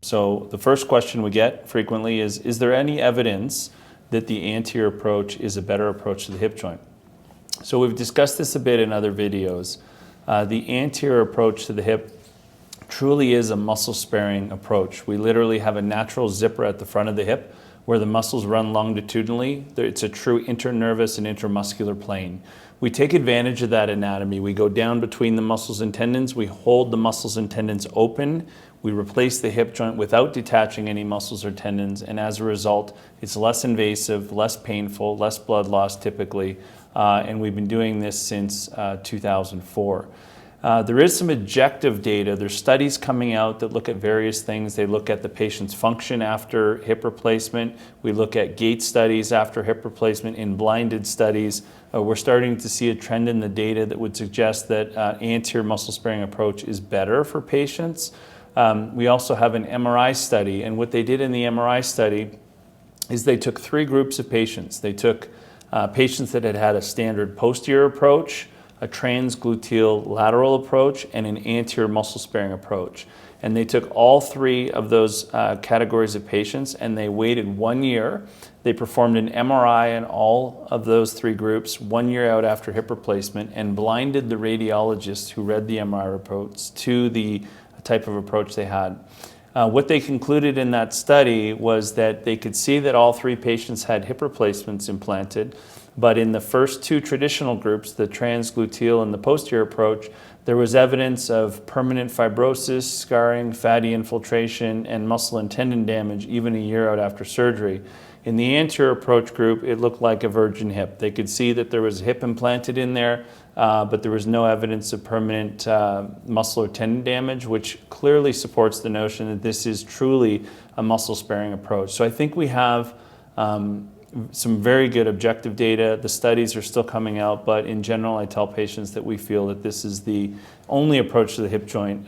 So the first question we get frequently is there any evidence that the anterior approach is a better approach to the hip joint? So we've discussed this a bit in other videos. The anterior approach to the hip truly is a muscle-sparing approach. We literally have a natural zipper at the front of the hip where the muscles run longitudinally. It's a true internervous and intramuscular plane. We take advantage of that anatomy. We go down between the muscles and tendons. We hold the muscles and tendons open. We replace the hip joint without detaching any muscles or tendons, and as a result, it's less invasive, less painful, less blood loss typically, and we've been doing this since 2004. There is some objective data. There's studies coming out that look at various things. They look at the patient's function after hip replacement. We look at gait studies after hip replacement in blinded studies. We're starting to see a trend in the data that would suggest that anterior muscle sparing approach is better for patients. We also have an MRI study, and what they did in the MRI study is they took 3 groups of patients. They took patients that had had a standard posterior approach, a transgluteal lateral approach, and an anterior muscle sparing approach. And they took all 3 of those categories of patients and they waited 1 year. They performed an MRI in all of those 3 groups 1 year out after hip replacement and blinded the radiologists who read the MRI reports to the type of approach they had. What they concluded in that study was that they could see that all 3 patients had hip replacements implanted, but in the first 2 traditional groups, the transgluteal and the posterior approach, there was evidence of permanent fibrosis, scarring, fatty infiltration, and muscle and tendon damage even a year out after surgery. In the anterior approach group, it looked like a virgin hip. They could see that there was a hip implanted in there, but there was no evidence of permanent muscle or tendon damage, which clearly supports the notion that this is truly a muscle-sparing approach. So I think we have some very good objective data. The studies are still coming out, but in general, I tell patients that we feel that this is the only approach to the hip joint,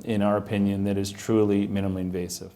in our opinion, that is truly minimally invasive.